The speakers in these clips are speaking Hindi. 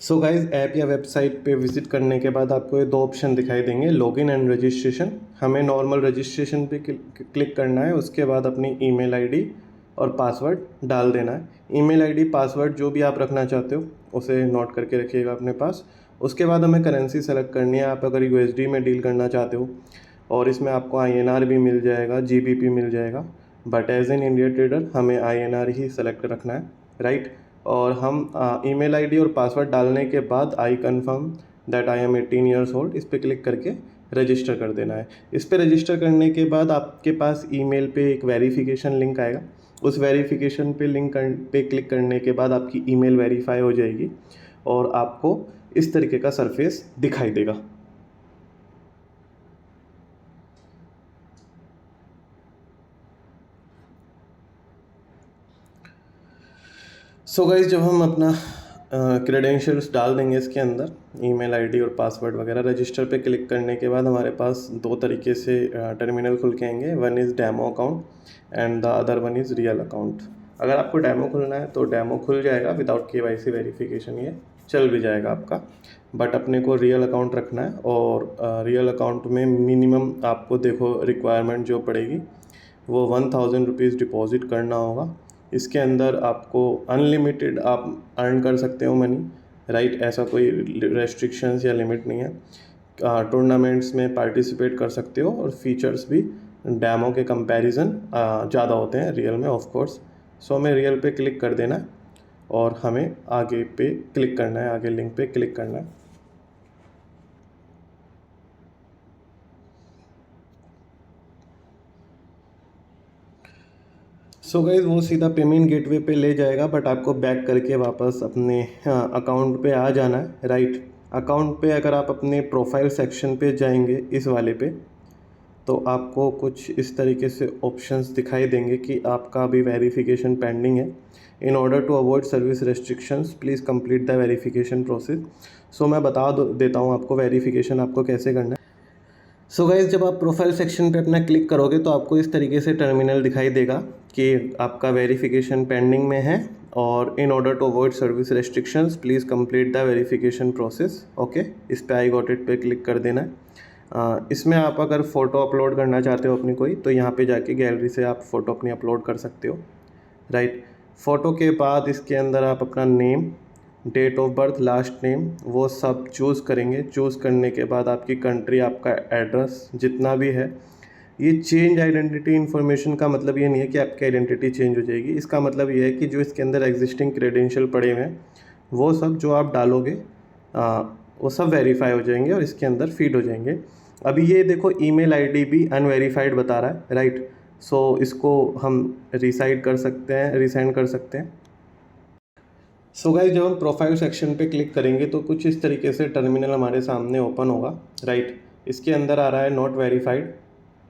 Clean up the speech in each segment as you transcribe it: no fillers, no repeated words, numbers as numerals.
सो गाइज ऐप या वेबसाइट पे विजिट करने के बाद आपको ये दो ऑप्शन दिखाई देंगे, लॉगिन एंड रजिस्ट्रेशन। हमें नॉर्मल रजिस्ट्रेशन पे क्लिक करना है। उसके बाद अपनी ईमेल आईडी और पासवर्ड डाल देना है। ईमेल आईडी पासवर्ड जो भी आप रखना चाहते हो उसे नोट करके रखिएगा अपने पास। उसके बाद हमें करेंसी सेलेक्ट करनी है। आप अगर यूएसडी में डील करना चाहते हो और इसमें आपको आईएनआर भी मिल जाएगा, जीबीपी मिल जाएगा, but as an India trader हमें आईएनआर ही सेलेक्ट रखना है, राइट। और हम ईमेल आईडी और पासवर्ड डालने के बाद I confirm that I am 18 years old इस पर क्लिक करके रजिस्टर कर देना है। इस पर रजिस्टर करने के बाद आपके पास ईमेल पे एक वेरिफिकेशन लिंक आएगा। उस वेरिफिकेशन पे पे क्लिक करने के बाद आपकी ईमेल वेरीफाई हो जाएगी और आपको इस तरीके का सरफेस दिखाई देगा। सो गाइस, जब हम अपना क्रेडेंशियल्स डाल देंगे इसके अंदर, ईमेल आईडी और पासवर्ड वगैरह, रजिस्टर पे क्लिक करने के बाद हमारे पास दो तरीके से टर्मिनल खुल के आएंगे। One is demo account and the other one is real account. अगर आपको डेमो खुलना है तो डेमो खुल जाएगा, विदाउट केवाईसी वेरिफिकेशन ये चल भी जाएगा आपका। बट अपने को रियल अकाउंट रखना है और रियल अकाउंट में मिनिमम आपको देखो रिक्वायरमेंट जो पड़ेगी वो 1000 रुपीज़ डिपॉजिट करना होगा। इसके अंदर आपको अनलिमिटेड आप अर्न कर सकते हो मनी, राइट। ऐसा कोई रेस्ट्रिक्शंस या लिमिट नहीं है। टूर्नामेंट्स में पार्टिसिपेट कर सकते हो और फीचर्स भी डेमो के कंपैरिजन ज़्यादा होते हैं रियल में, ऑफ कोर्स। सो हमें रियल पे क्लिक कर देना है और हमें आगे पे क्लिक करना है, आगे लिंक पे क्लिक करना है। सो गाइज वो सीधा पेमेंट गेटवे पे ले जाएगा, बट आपको बैक करके वापस अपने अकाउंट पे आ जाना है, राइट। अकाउंट पे अगर आप अपने प्रोफाइल सेक्शन पे जाएंगे इस वाले पे, तो आपको कुछ इस तरीके से ऑप्शंस दिखाई देंगे कि आपका अभी वेरिफिकेशन पेंडिंग है। In order to avoid service restrictions please complete the verification process. So मैं बता देता हूँ आपको वेरिफिकेशन आपको कैसे करना है। सो गाइज, जब आप प्रोफाइल सेक्शन पे अपना क्लिक करोगे तो आपको इस तरीके से टर्मिनल दिखाई देगा कि आपका वेरिफिकेशन पेंडिंग में है और in order to avoid service restrictions please complete the verification process. Okay, इस पे आई गॉट इट पे क्लिक कर देना है। इसमें आप अगर फ़ोटो अपलोड करना चाहते हो अपनी कोई, तो यहाँ पे जाके गैलरी से आप फ़ोटो अपनी अपलोड कर सकते हो, राइट। फ़ोटो के बाद इसके अंदर आप अपना name, date of birth, last name, वो सब चूज़ करेंगे। चूज़ करने के बाद आपकी कंट्री, आपका एड्रेस जितना भी है। ये चेंज आइडेंटिटी इन्फॉर्मेशन का मतलब ये नहीं है कि आपकी आइडेंटिटी चेंज हो जाएगी। इसका मतलब ये है कि जो इसके अंदर एग्जिस्टिंग क्रेडेंशियल पड़े हुए हैं वो सब जो आप डालोगे वो सब वेरीफाई हो जाएंगे और इसके अंदर फीड हो जाएंगे। अभी ये देखो ईमेल आईडी भी अनवेरीफाइड बता रहा है, राइट। सो इसको हम रिसाइड कर सकते हैं, रिसेंड कर सकते हैं। सो गाइस, जब हम प्रोफाइल सेक्शन पे क्लिक करेंगे तो कुछ इस तरीके से टर्मिनल हमारे सामने ओपन होगा, राइट। इसके अंदर आ रहा है नॉट वेरीफाइड।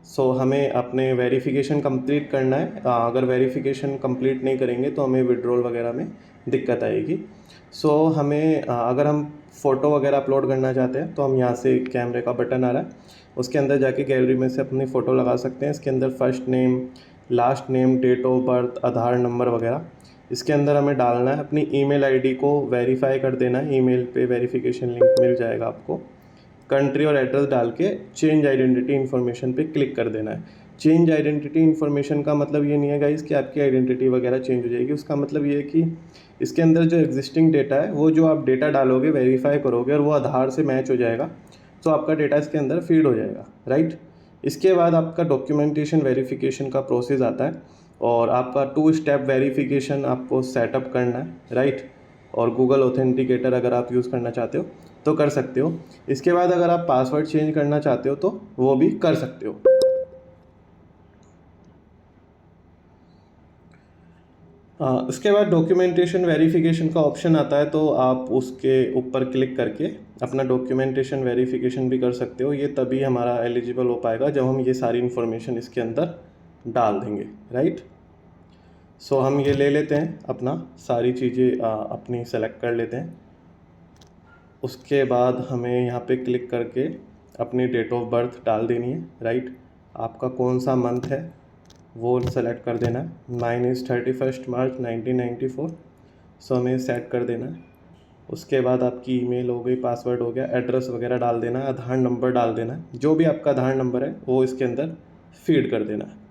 सो हमें अपने वेरिफिकेशन कंप्लीट करना है। अगर वेरिफिकेशन कंप्लीट नहीं करेंगे तो हमें विड्रॉल वगैरह में दिक्कत आएगी। सो हमें अगर हम फ़ोटो वगैरह अपलोड करना चाहते हैं तो हम यहाँ से कैमरे का बटन आ रहा है, उसके अंदर जाके गैलरी में से अपनी फ़ोटो लगा सकते हैं। इसके अंदर first name, last name, date of birth, Aadhaar number वगैरह इसके अंदर हमें डालना है। अपनी ईमेल आईडी को वेरीफाई कर देना है, ईमेल पे वेरिफिकेशन लिंक मिल जाएगा आपको। कंट्री और एड्रेस डाल के चेंज आइडेंटिटी इन्फॉर्मेशन पे क्लिक कर देना है। चेंज आइडेंटिटी इन्फॉर्मेशन का मतलब ये नहीं है गाइस कि आपकी आइडेंटिटी वगैरह चेंज हो जाएगी। उसका मतलब ये है कि इसके अंदर जो एग्जिस्टिंग डेटा है वो जो आप डेटा डालोगे, वेरीफाई करोगे और वो आधार से मैच हो जाएगा, तो आपका डेटा इसके अंदर फीड हो जाएगा, राइट। इसके बाद आपका डॉक्यूमेंटेशन वेरिफिकेशन का प्रोसेस आता है और आपका 2 स्टेप वेरिफिकेशन आपको सेटअप करना है, राइट। और गूगल ऑथेंटिकेटर अगर आप यूज़ करना चाहते हो तो कर सकते हो। इसके बाद अगर आप पासवर्ड चेंज करना चाहते हो तो वो भी कर सकते हो। इसके बाद डॉक्यूमेंटेशन वेरिफिकेशन का ऑप्शन आता है, तो आप उसके ऊपर क्लिक करके अपना डॉक्यूमेंटेशन वेरिफिकेशन भी कर सकते हो। ये तभी हमारा एलिजिबल हो पाएगा जब हम ये सारी इन्फॉर्मेशन इसके अंदर डाल देंगे, राइट। सो हम ये ले लेते हैं, अपना सारी चीज़ें अपनी सेलेक्ट कर लेते हैं। उसके बाद हमें यहाँ पे क्लिक करके अपनी डेट ऑफ बर्थ डाल देनी है, राइट। आपका कौन सा मंथ है वो सेलेक्ट कर देना है। माइन इज़ 31 मार्च 1994। सो हमें सेट कर देना है। उसके बाद आपकी ईमेल हो गई, पासवर्ड हो गया, एड्रेस वगैरह डाल देना है, आधार नंबर डाल देना है, जो भी आपका आधार नंबर है वो इसके अंदर फीड कर देना है।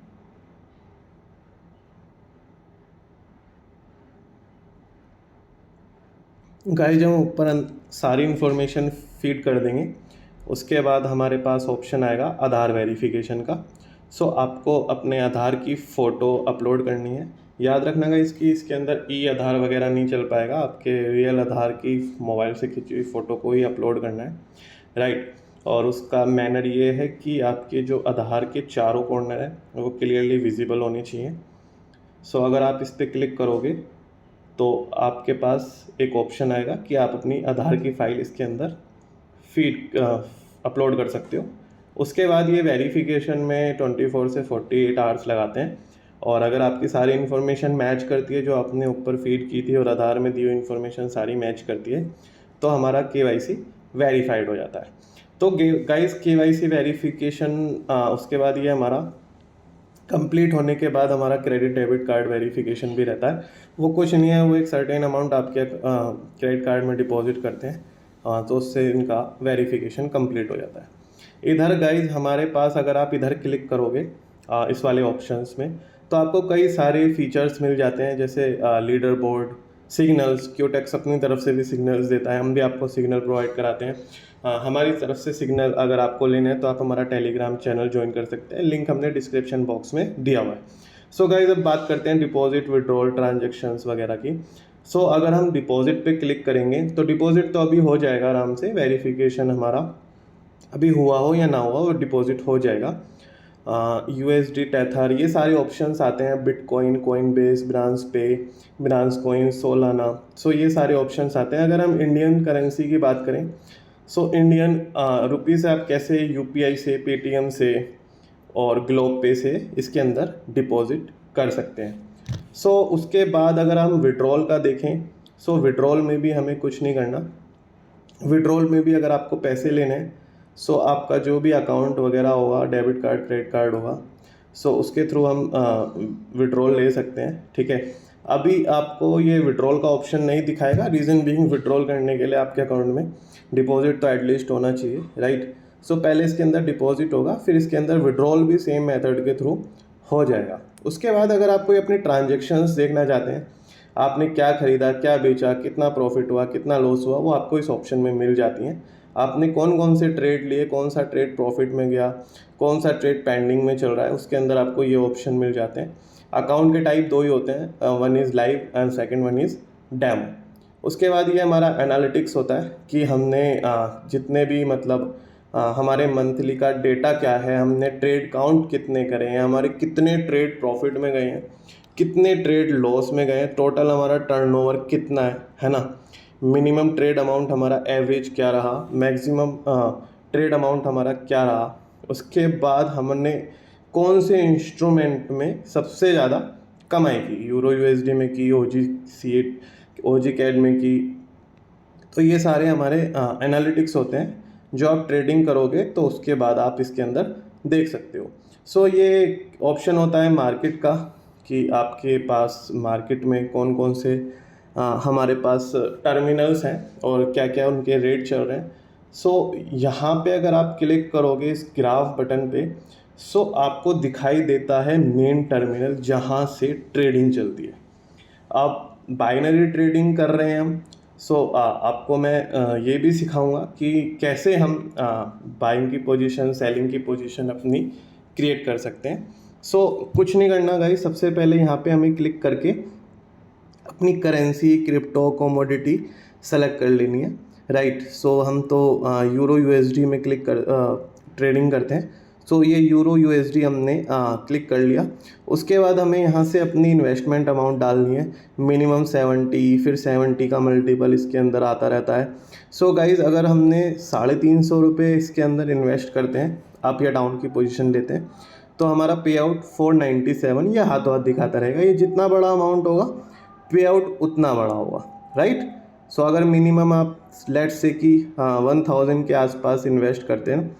गाइस जब हम ऊपर सारी इन्फॉर्मेशन फीड कर देंगे, उसके बाद हमारे पास ऑप्शन आएगा आधार वेरिफिकेशन का। सो आपको अपने आधार की फ़ोटो अपलोड करनी है। याद रखना गाइस कि इसके अंदर ई आधार वगैरह नहीं चल पाएगा, आपके रियल आधार की मोबाइल से खींची हुई फ़ोटो को ही अपलोड करना है, राइट। और उसका मैनर ये है कि आपके जो आधार के चारों कॉर्नर है वो क्लियरली विजिबल होने चाहिए। सो अगर आप इस पर क्लिक करोगे तो आपके पास एक ऑप्शन आएगा कि आप अपनी आधार की फ़ाइल इसके अंदर फीड अपलोड कर सकते हो। उसके बाद ये वेरिफिकेशन में 24 से 48 आवर्स लगाते हैं, और अगर आपकी सारी इन्फॉर्मेशन मैच करती है जो आपने ऊपर फीड की थी और आधार में दी हुई इन्फॉर्मेशन सारी मैच करती है, तो हमारा KYC वेरीफाइड हो जाता है। तो गाइस KYC वेरिफिकेशन उसके बाद ये हमारा कंप्लीट होने के बाद हमारा क्रेडिट डेबिट कार्ड वेरिफिकेशन भी रहता है। वो कुछ नहीं है, वो एक सर्टेन अमाउंट आपके क्रेडिट कार्ड में डिपॉजिट करते हैं, तो उससे इनका वेरिफिकेशन कंप्लीट हो जाता है। इधर गाइज हमारे पास अगर आप इधर क्लिक करोगे इस वाले ऑप्शंस में, तो आपको कई सारे फीचर्स मिल जाते हैं, जैसे लीडर बोर्ड, सिग्नल्स। क्यूटेक्स अपनी तरफ से भी सिग्नल्स देता है, हम भी आपको सिग्नल प्रोवाइड कराते हैं। हमारी तरफ से सिग्नल अगर आपको लेना है तो आप हमारा टेलीग्राम चैनल ज्वाइन कर सकते हैं, लिंक हमने डिस्क्रिप्शन बॉक्स में दिया हुआ है। सो गाइज अब बात करते हैं डिपॉजिट, विड्रॉल, ट्रांजेक्शन्स वगैरह की। सो अगर हम डिपॉजिट पे क्लिक करेंगे तो डिपॉजिट तो अभी हो जाएगा आराम से, वेरिफिकेशन हमारा अभी हुआ हो या ना हुआ वो डिपॉजिट हो जाएगा। USD, टेथर, ये सारे ऑप्शंस आते हैं, बिटकॉइन, कोइनबेस, बिनांस पे, बिनांस कोइन, सोलाना। सो ये सारे ऑप्शंस आते हैं। अगर हम इंडियन करेंसी की बात करें, सो इंडियन रुपी से आप कैसे UPI से, पेटीएम से और ग्लोब पे से इसके अंदर डिपॉजिट कर सकते हैं। सो उसके बाद अगर हम विड्रॉल का देखें, सो विड्रॉल में भी हमें कुछ नहीं करना। विड्रॉल में भी अगर आपको पैसे लेने हैं, सो आपका जो भी अकाउंट वगैरह होगा, डेबिट कार्ड, क्रेडिट कार्ड होगा, सो उसके थ्रू हम विड्रॉल ले सकते हैं, ठीक है। अभी आपको ये विड्रॉल का ऑप्शन नहीं दिखाएगा, रीज़न बीइंग विड्रॉल करने के लिए आपके अकाउंट में डिपॉजिट तो एटलीस्ट होना चाहिए, राइट। सो पहले इसके अंदर डिपॉजिट होगा, फिर इसके अंदर विड्रॉल भी सेम मेथड के थ्रू हो जाएगा। उसके बाद अगर आप कोई अपने ट्रांजेक्शन्स देखना चाहते हैं, आपने क्या खरीदा, क्या बेचा, कितना प्रॉफिट हुआ, कितना लॉस हुआ, वो आपको इस ऑप्शन में मिल जाती हैं। आपने कौन कौन से ट्रेड लिए, कौन सा ट्रेड प्रॉफिट में गया, कौन सा ट्रेड पेंडिंग में चल रहा है, उसके अंदर आपको ये ऑप्शन मिल जाते हैं। अकाउंट के टाइप दो ही होते हैं, one is live and second one is demo. उसके बाद ये हमारा एनालिटिक्स होता है कि हमने जितने भी मतलब हमारे मंथली का डेटा क्या है, हमने ट्रेड काउंट कितने करे हैं, हमारे कितने ट्रेड प्रॉफिट में गए हैं, कितने ट्रेड लॉस में गए, टोटल हमारा टर्नओवर कितना है ना। मिनिमम ट्रेड अमाउंट हमारा एवरेज क्या रहा, मैक्सिमम ट्रेड अमाउंट हमारा क्या रहा। उसके बाद हमने कौन से इंस्ट्रूमेंट में सबसे ज़्यादा कमाई की, यूरो USD में की, OG CAD में की। तो ये सारे हमारे एनालिटिक्स होते हैं जो आप ट्रेडिंग करोगे तो उसके बाद आप इसके अंदर देख सकते हो। सो ये ऑप्शन होता है मार्केट का, कि आपके पास मार्केट में कौन कौन से हमारे पास टर्मिनल्स हैं और क्या क्या उनके रेट चल रहे हैं। सो यहाँ पे अगर आप क्लिक करोगे इस ग्राफ बटन पे, सो आपको दिखाई देता है मेन टर्मिनल जहाँ से ट्रेडिंग चलती है। आप बाइनरी ट्रेडिंग कर रहे हैं हम, सो आपको मैं ये भी सिखाऊंगा कि कैसे हम बाइंग की पोजीशन, सेलिंग की पोजीशन अपनी क्रिएट कर सकते हैं। सो कुछ नहीं करना गाइस, सबसे पहले यहाँ पे हमें क्लिक करके अपनी करेंसी, क्रिप्टो, कमोडिटी सेलेक्ट कर लेनी है, राइट। सो हम तो यूरो USD में क्लिक कर ट्रेडिंग करते हैं। सो ये यूरो USD हमने क्लिक कर लिया। उसके बाद हमें यहाँ से अपनी इन्वेस्टमेंट अमाउंट डालनी है, मिनिमम 70, फिर 70 का मल्टीपल इसके अंदर आता रहता है। सो गाइज़ अगर हमने 350 रुपये इसके अंदर इन्वेस्ट करते हैं, अप या डाउन की पोजीशन लेते हैं, तो हमारा पे आउट 497, ये हाथों हाथ दिखाता रहेगा। ये जितना बड़ा अमाउंट होगा पे आउट उतना बड़ा होगा, राइट। सो अगर मिनिमम आप लेट्स से कि 1000 के आसपास इन्वेस्ट करते हैं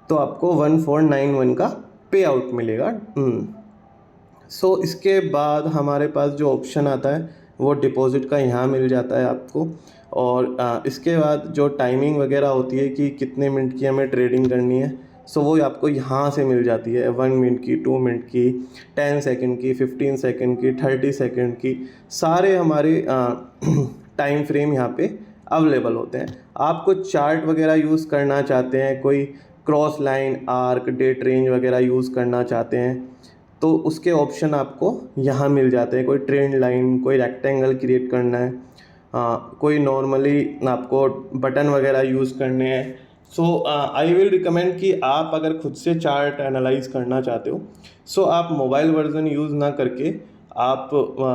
तो आपको 1491 का पे आउट मिलेगा। सो इसके बाद हमारे पास जो ऑप्शन आता है वो डिपॉजिट का यहाँ मिल जाता है आपको। और इसके बाद जो टाइमिंग वगैरह होती है कि कितने मिनट की हमें ट्रेडिंग करनी है, सो वो आपको यहाँ से मिल जाती है। 1 मिनट की, 2 मिनट की, 10 सेकंड की, 15 सेकंड की, 30 सेकंड की, सारे हमारे टाइम फ्रेम यहाँ पे अवेलेबल होते हैं। आप कुछ चार्ट वगैरह यूज़ करना चाहते हैं, कोई cross line, arc, date range वगैरह यूज़ करना चाहते हैं, तो उसके ऑप्शन आपको यहाँ मिल जाते हैं। कोई ट्रेंड लाइन, कोई रेक्टेंगल क्रिएट करना है, कोई नॉर्मली आपको बटन वगैरह यूज़ करने हैं। सो आई विल रिकमेंड कि आप अगर खुद से चार्ट एनालाइज करना चाहते हो, सो आप मोबाइल वर्जन यूज़ ना करके आप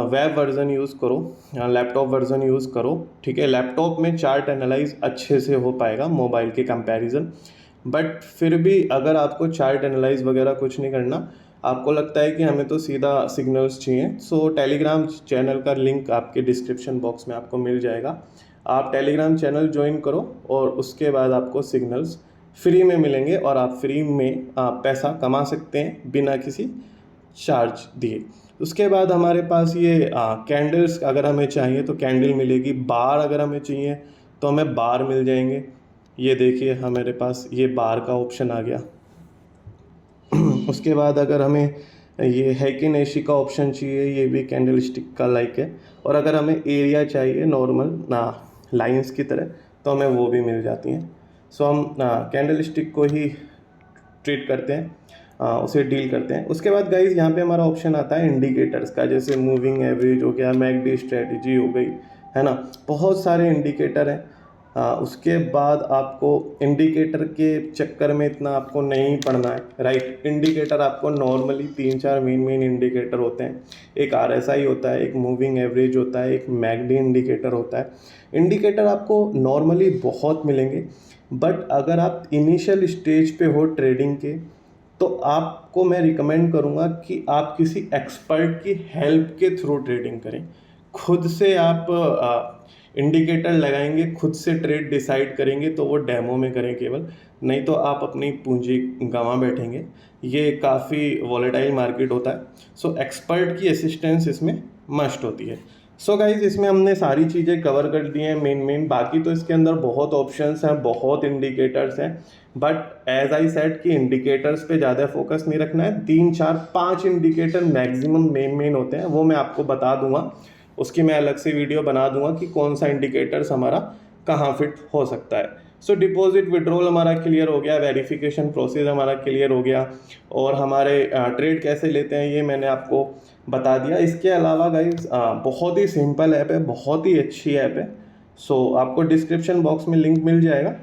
वेब वर्जन यूज़ करो, लैपटॉप वर्जन यूज़ करो, ठीक है। लैपटॉप में चार्ट एनालाइज अच्छे से हो पाएगा मोबाइल के कंपैरिजन। बट फिर भी अगर आपको चार्ट एनालाइज वगैरह कुछ नहीं करना, आपको लगता है कि हमें तो सीधा सिग्नल्स चाहिए, सो टेलीग्राम चैनल का लिंक आपके डिस्क्रिप्शन बॉक्स में आपको मिल जाएगा। आप टेलीग्राम चैनल ज्वाइन करो और उसके बाद आपको सिग्नल्स फ्री में मिलेंगे और आप फ्री में पैसा कमा सकते हैं बिना किसी चार्ज दिए। उसके बाद हमारे पास ये कैंडल्स अगर हमें चाहिए तो कैंडल मिलेगी। बार अगर हमें चाहिए तो हमें बार मिल जाएंगे। ये देखिए हमारे पास ये बार का ऑप्शन आ गया। उसके बाद अगर हमें ये हैकिन एशी का ऑप्शन चाहिए, ये भी कैंडल स्टिक का लाइक है। और अगर हमें एरिया चाहिए नॉर्मल लाइंस की तरह, तो हमें वो भी मिल जाती हैं। सो हम कैंडल स्टिक को ही ट्रीट करते हैं, उसे डील करते हैं। उसके बाद गाइज यहाँ पे हमारा ऑप्शन आता है इंडिकेटर्स का, जैसे मूविंग एवरेज हो गया, मैकडी स्ट्रेटजी हो गई, है ना, बहुत सारे इंडिकेटर हैं। उसके बाद आपको इंडिकेटर के चक्कर में इतना आपको नहीं पढ़ना है, राइट। इंडिकेटर आपको नॉर्मली 3-4 मेन इंडिकेटर होते हैं। एक RSI होता है, एक मूविंग एवरेज होता है, एक मैकडी इंडिकेटर होता है। इंडिकेटर आपको नॉर्मली बहुत मिलेंगे, बट अगर आप इनिशियल स्टेज पे हो ट्रेडिंग के, तो आपको मैं रिकमेंड करूँगा कि आप किसी एक्सपर्ट की हेल्प के थ्रू ट्रेडिंग करें। खुद से आप इंडिकेटर लगाएंगे, खुद से ट्रेड डिसाइड करेंगे, तो वो डेमो में करें केवल, नहीं तो आप अपनी पूंजी गंवा बैठेंगे। ये काफ़ी वॉलेटाइल मार्केट होता है, सो एक्सपर्ट की असिस्टेंस इसमें मस्ट होती है। सो गाइज इसमें हमने सारी चीज़ें कवर कर दी हैं मेन। बाकी तो इसके अंदर बहुत ऑप्शंस हैं, बहुत इंडिकेटर्स हैं, बट एज आई सेड कि इंडिकेटर्स पे ज़्यादा फोकस नहीं रखना है। 3, 4, 5 इंडिकेटर मैक्सिमम मेन होते हैं, वो मैं आपको बता दूंगा। उसकी मैं अलग से वीडियो बना दूंगा कि कौन सा इंडिकेटर्स हमारा कहाँ फिट हो सकता है। सो डिपॉजिट विड्रॉल हमारा क्लियर हो गया, वेरिफिकेशन प्रोसेस हमारा क्लियर हो गया, और हमारे ट्रेड कैसे लेते हैं ये मैंने आपको बता दिया। इसके अलावा गाइज बहुत ही सिंपल ऐप है, बहुत ही अच्छी ऐप है। सो आपको डिस्क्रिप्शन बॉक्स में लिंक मिल जाएगा,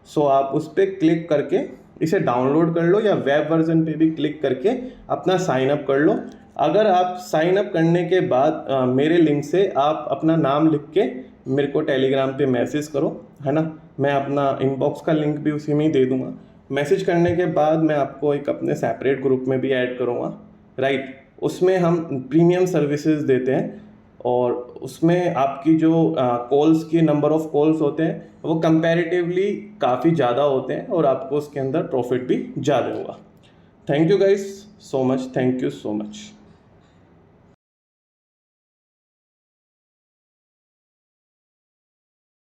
सो आप उस पर क्लिक करके इसे डाउनलोड कर लो, या वेब वर्जन पे भी क्लिक करके अपना साइन अप कर लो। अगर आप साइन अप करने के बाद मेरे लिंक से आप अपना नाम लिख के मेरे को टेलीग्राम पे मैसेज करो, है ना, मैं अपना इनबॉक्स का लिंक भी उसी में ही दे दूंगा। मैसेज करने के बाद मैं आपको एक अपने सेपरेट ग्रुप में भी ऐड करूँगा, राइट। उसमें हम प्रीमियम सर्विसेज देते हैं, और उसमें आपकी जो कॉल्स की नंबर ऑफ कॉल्स होते हैं वो कंपैरेटिवली काफ़ी ज़्यादा होते हैं, और आपको उसके अंदर प्रॉफिट भी ज़्यादा होगा। Thank you guys so much, thank you so much.